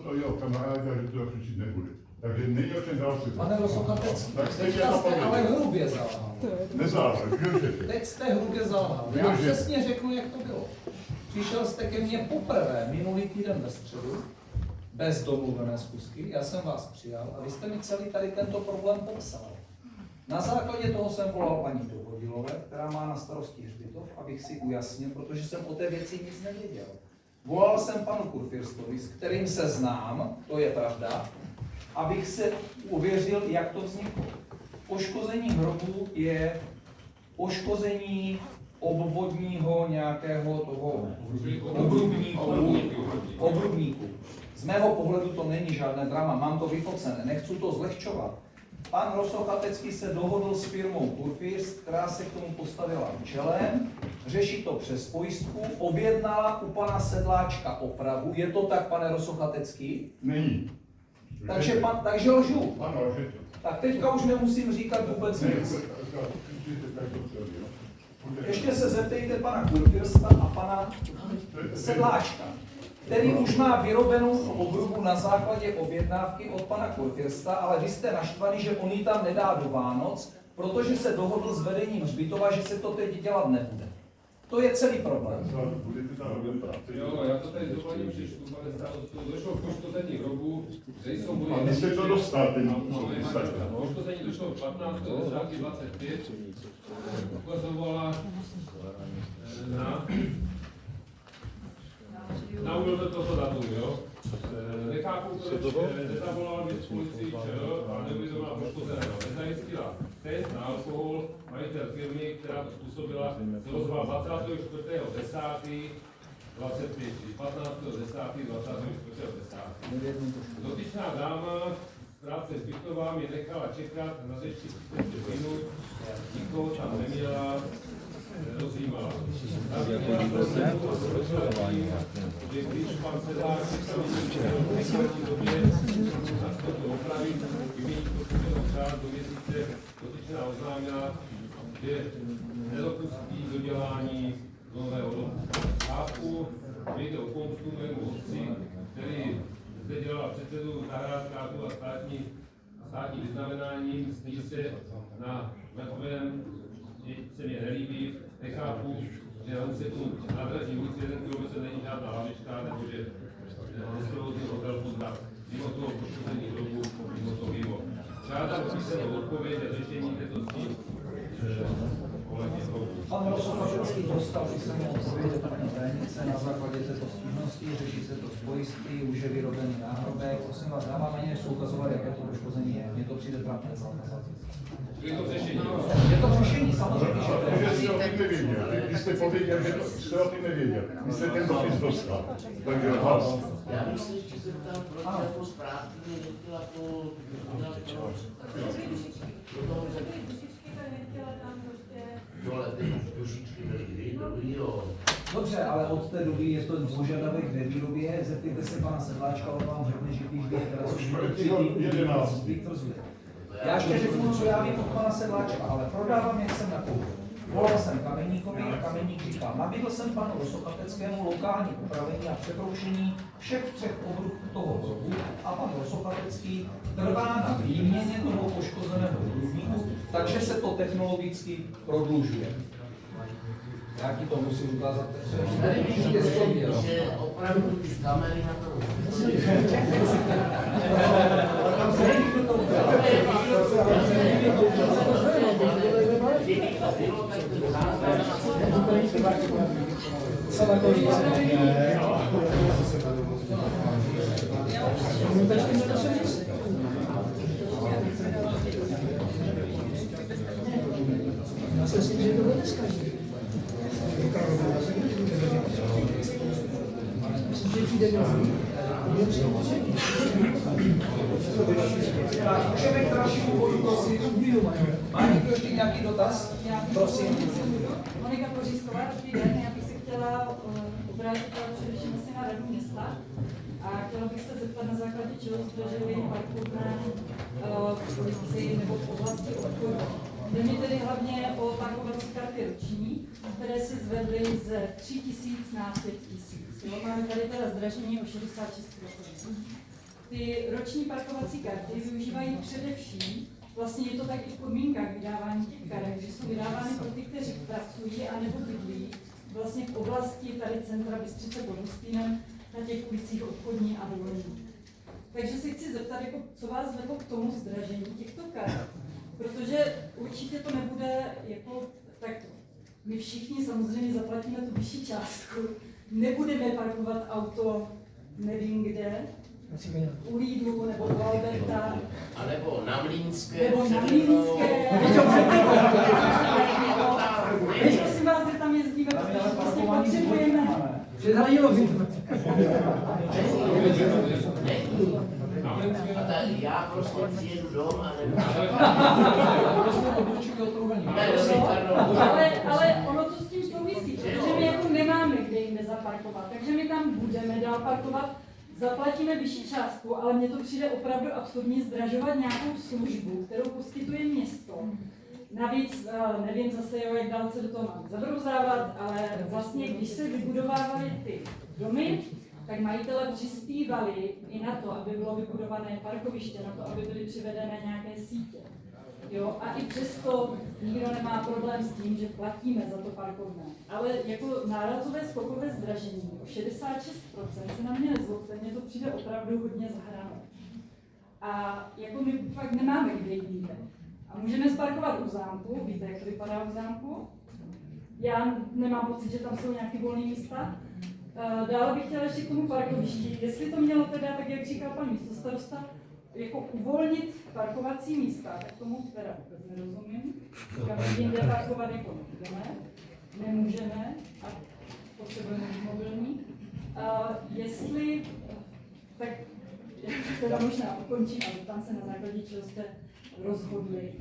to jeho kamarádi a že to zaklíčit nebude. Takže není o čem dál si. Pane Rosochatecký, teďka jste ale hrubě zalhal. Nezálhal, vyložete. Teď jste hrubě zalhal. Já přesně řeknu, jak to bylo. Přišel jste ke mně poprvé minulý týden ve středu, bez domluvené schůzky, já jsem vás přijal a vy jste mi celý tady tento problém popsal. Na základě toho jsem volal paní Dohodilové, která má na starosti hřbitov, abych si ujasnil, protože jsem o té věci nic nevěděl. Volal jsem panu Kurfürstovi, s kterým se znám, to je pravda, abych se uvěřil, jak to vzniklo. Poškození hrobu je poškození obvodního nějakého toho obrubníku. Z mého pohledu to není žádné drama, mám to vyfocené, nechci to zlehčovat. Pan Rosochatecký se dohodl s firmou Kurfürst, která se k tomu postavila čelem, řeší to přes pojistku, objednala u pana Sedláčka opravu. Je to tak, pane Rosochatecký? Není. Takže lžu. Ano, lžete. Tak teďka už nemusím říkat vůbec nic. Ještě se zeptejte pana Kurfürsta a pana Sedláčka, který už má vyrobenou obrubu na základě objednávky od pana Kurfürsta, ale vy jste naštvaný, že on ji tam nedá do Vánoc, protože se dohodl s vedením hřbitova, že se to teď dělat nebude. To je celý problém. Jo, já to tady doplním přečtu, pane starosto, došlo k poškození hrobu, kde jsou moje... A vy jste to dostal, ten poškození došlo 15.10.25, ukazovala na úvod toto datum, jo? Nechápu, proč nezavolala věc policii ČR a neuvědomila poškozeného. Nezajistila test na alkohol, majitel firmy, která to způsobila, se ozval 24.10.25, 15.10.24.10. Dotyčná dáma krátce zbytová mě nechala čekat na řečky 30 minut, nikoho tam neměla, rozjímala. Že když pan Sedlář to opravit, vyměnit to řád do měsíce, dotyčná oznámila, že nedopustí dodělání nového domu. Chápu, že jde o pomstu mému otci, který zde dělal předsedu zahrádkářů a státní vyznamenání, sníží se na mrtvém, se mě nelíbí, nechápu, že on se tu nádraží ulici 1 km není žádná lavička, nebo že nesprovozní hotel Buzda, mimo toho poškození hrobu, mimo to mimo. Žádám písemnou odpověď a řešení této cti kolegy hrobu. Pan Rosochatecký dostal písemnou odpověď od paní tajemnice na základě této stížnosti, řeší se to z pojistky, už je vyrobený náhrobek. Prosím vás, já vám ani nechci ukazovat, jaké to poškození je. Mně to přijde trapné. Je to řešení. Je to řešení, samozřejmě, že to je. Protože jste o tím nevěděl. Vy jste pověděl, že jste o tím nevěděl. Vy jste ten dopis dostal. Takže hlas. Já bych se ještě zeptal, proč jako správkyně nechtěla to udělat dole ty dušičky byly kdy? Dobře, ale od té doby je to požadavek ve výrobě, zeptejte se pana Sedláčka, on vám řekne, že když je teda vytvrzuje. Já ještě řeknu, co já vím od pana Sedláčka, ale prodávám, jak jsem nakoupil. Volal jsem Kameníkovi a Kameník říkal, nabídl jsem panu Rosochateckému lokální upravení a překroušení všech 3 obrubků toho hrobu a pan Rosochatecký trvá na výměně toho poškozeného obrubníku, takže se to technologicky prodlužuje. Já ti to musím ukázat. Tady vidíte, že opravdu ty kamery na to Já si myslím, že to bude dneska. Myslím, že přijde Můžeme k dalšímu bodu, prosím. Má někdo ještě nějaký dotaz? Prosím. Monika Kořísková, dobrý den, já bych se chtěla obrátit především asi na radu města a chtěla bych se zeptat, na základě čeho zdrželi parkourné policii nebo v oblasti obchodu. Jde mi tedy hlavně o parkovací karty roční, které se zvedly ze 3 000 na 5 000. Máme tady teda zdražení o 66%. ty roční parkovací karty využívají především, vlastně je to tak i v podmínkách vydávání těch karet, že jsou vydávány pro ty, kteří pracují a nebo bydlí vlastně v oblasti tady centra Bystřice pod Hostýnem, na těch ulicích Obchodní a Dolní. Takže se chci zeptat, jako, co vás vedlo k tomu zdražení těchto karet, protože určitě to nebude jako tak. My všichni samozřejmě zaplatíme tu vyšší částku, nebudeme parkovat auto nevím kde, u Lidlu nebo u Alberta. A nebo na Mlýnské. Nebo na Mlýnské. Prosím vás, že tam jezdíme, protože vlastně potřebujeme. A já prostě přijedu dom a nebo... Ale ono to s tím souvisí, protože my jako nemáme kde jinde zaparkovat, takže my tam budeme dál parkovat, zaplatíme vyšší částku, ale mně to přijde opravdu absurdní zdražovat nějakou službu, kterou poskytuje město. Navíc nevím zase, jak dalece do toho mám zabrouzávat, ale vlastně, když se vybudovávaly ty domy, tak majitelé přispívali i na to, aby bylo vybudované parkoviště, na to, aby byly přivedené nějaké sítě. Jo? A i přesto nikdo nemá problém s tím, že platíme za to parkovné. Ale jako nárazové skokové zdražení o 66% se na mě nezlobte, mně to přijde opravdu hodně za hranou. A jako my fakt nemáme kde jinde. A můžeme sparkovat u zámku, víte, jak to vypadá u zámku? Já nemám pocit, že tam jsou nějaké volné místa. Dále bych chtěla ještě k tomu parkovišti. Jestli to mělo teda, tak jak říkal pan místostarosta, jako uvolnit parkovací místa, tak tomu teda vůbec nerozumím. Kam jinde parkovat jako nemůžeme a potřebujeme být mobilní. Jestli, tak teda možná ukončím a tam se na základě čeho jste rozhodli.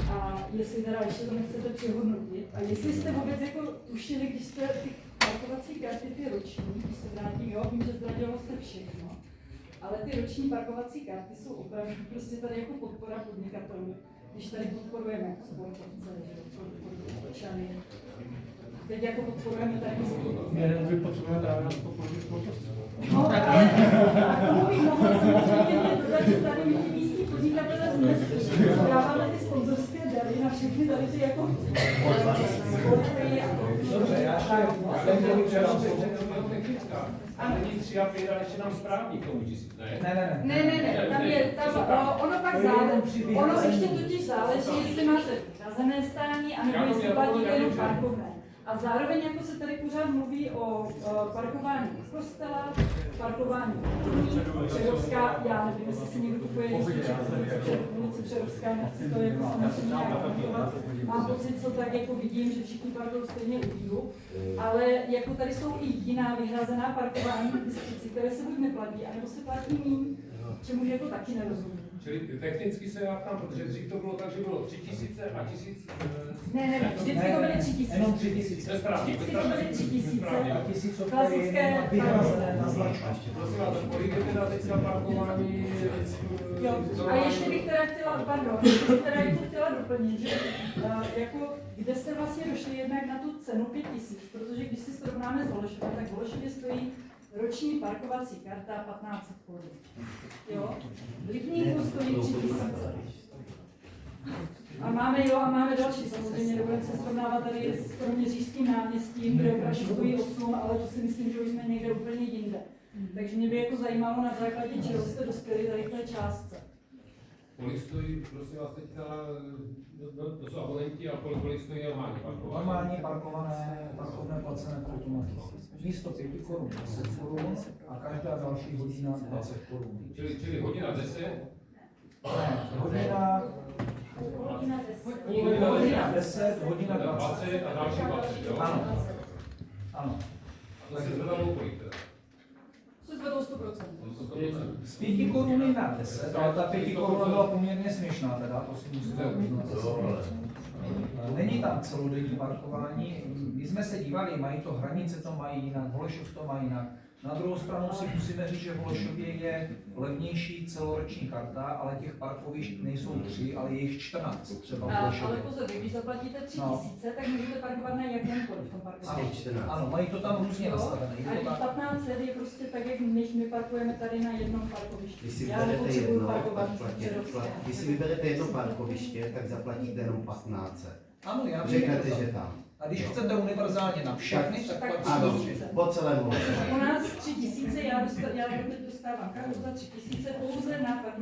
A jestli teda ještě to nechcete přehodnotit a jestli jste vůbec jako tušili, když jste ty parkovací karty, ty roční, když se vrátím, jo, vím, že zdražilo se všechno, ale ty roční parkovací karty jsou opravdu prostě tady jako podpora podnikatelů, když tady podporujeme sportovce, občany. Teď jako podporujeme tady My potřebujeme právě na podporu sportovců. No, ale a tomu bych mohla samozřejmě dodat, že tady my ty místní podnikatelé jsme dáváme ty sponzorské dary na všechny tady ty jako sporty a dobře, já a není 3 a 5, ale ještě nám správní k tomu 1000, ne? Ne, tam je, ono pak záleží, ono ještě totiž záleží, jestli máte hrazené stání, anebo jestli platíte jenom parkovné. A zároveň jako se tady pořád mluví o parkování v kostele, parkování Přerovská, já nevím, jestli si někdo kupuje ulici Přerovská, nechci to jako samozřejmě parkovat. Mám pocit, co tak jako vidím, že všichni parkují stejně u Lidlu, ale jako tady jsou i jiná vyhrazená parkování v Bystřici, které se buď neplatí, anebo se platí míň, čemu jako taky nerozumím. Čili technicky se já ptám, protože dřív to bylo tak, že bylo 3000 a 1000... Ne, vždycky to byly 3000. Jenom 3000. Vždycky to byly 3000. A tisícovky Klasické vyhrazené na značku. Prosím vás, kolik je teda teďka parkování? Jo, a ještě bych teda chtěla doplnit, že jako, kde jste vlastně došli jednak na tu cenu 5000, protože když si srovnáme s Holešovem, tak v Holešově stojí roční parkovací karta 1500 korun. Jo? V Lipníku stojí 3000. A máme další, samozřejmě nebudeme se srovnávat tady s Kroměřížským náměstím, kde opravdu stojí 8, ale to si myslím, že už jsme někde úplně jinde. Takže mě by jako zajímalo, na základě čeho jste dospěli tady k té částce. Kolik stojí, prosím vás, teďka, to jsou abonenti a kolik stojí normální parkování? Normální parkovné placené v automatu. Místo 5 korun 10 korun a každá další hodina 20 korun. Čili hodina 10? Ne, hodina 10, hodina 20 a další 20, jo? Ano. A to se zvedalo kolik teda? Se zvedlo 100%. Z 5 koruny na 10, ale ta 5 koruna byla poměrně směšná teda, to si musíte uznat. Není tam celodenní parkování, my jsme se dívali, mají to hranice, to mají jinak, Holešov to mají jinak. Na druhou stranu si musíme říct, že v Holešově je levnější celoroční karta, ale těch parkovišť nejsou 3, ale je jich 14 třeba v Ale Holešově. pozor, když zaplatíte 3 000, tak můžete parkovat na jakémkoliv v tom parkovišti. Ano, mají to tam různě nastavené. Je A to těch tak? 1500 je prostě tak, jak než my parkujeme tady na jednom parkovišti. Když si Já vyberete nepotřebuji jedno, parkovat tak platí, Přerovské. když si vyberete jedno parkoviště, tak zaplatíte jenom 15. Ano, já vím, Řeknete, jak to že tam. tam. A když chcete univerzálně na všechny, tak Tak platí Ano, 3 000. po celém Holešově. U nás 3 000, já teď dostávám kartu za 3 000 pouze na parkovišti.